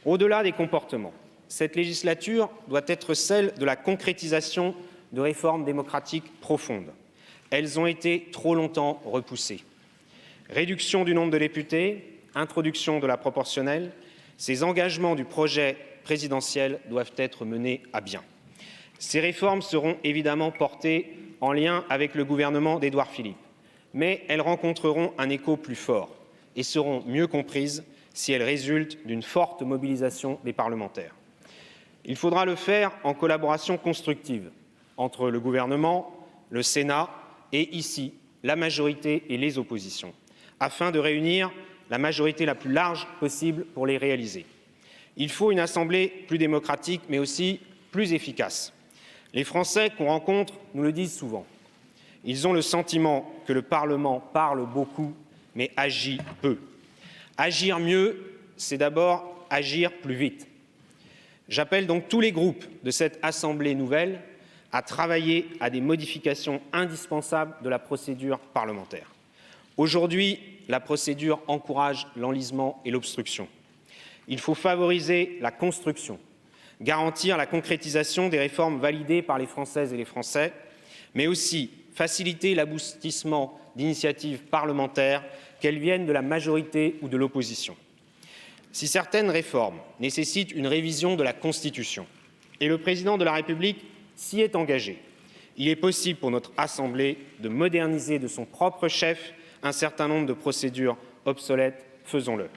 Au-delà des comportements, cette législature doit être celle de la concrétisation de réformes démocratiques profondes. Elles ont été trop longtemps repoussées. Réduction du nombre de députés, introduction de la proportionnelle, ces engagements du projet présidentiel doivent être menés à bien. Ces réformes seront évidemment portées en lien avec le gouvernement d'Édouard Philippe, mais elles rencontreront un écho plus fort et seront mieux comprises si elles résultent d'une forte mobilisation des parlementaires. Il faudra le faire en collaboration constructive entre le gouvernement, le Sénat et ici la majorité et les oppositions, afin de réunir la majorité la plus large possible pour les réaliser. Il faut une assemblée plus démocratique, mais aussi plus efficace. Les Français qu'on rencontre nous le disent souvent. Ils ont le sentiment que le Parlement parle beaucoup, mais agit peu. Agir mieux, c'est d'abord agir plus vite. J'appelle donc tous les groupes de cette Assemblée nouvelle à travailler à des modifications indispensables de la procédure parlementaire. Aujourd'hui, la procédure encourage l'enlisement et l'obstruction. Il faut favoriser la construction, garantir la concrétisation des réformes validées par les Françaises et les Français, mais aussi faciliter l'aboutissement d'initiatives parlementaires, qu'elles viennent de la majorité ou de l'opposition. Si certaines réformes nécessitent une révision de la Constitution, et le Président de la République s'y est engagé, il est possible pour notre Assemblée de moderniser de son propre chef un certain nombre de procédures obsolètes. Faisons-le.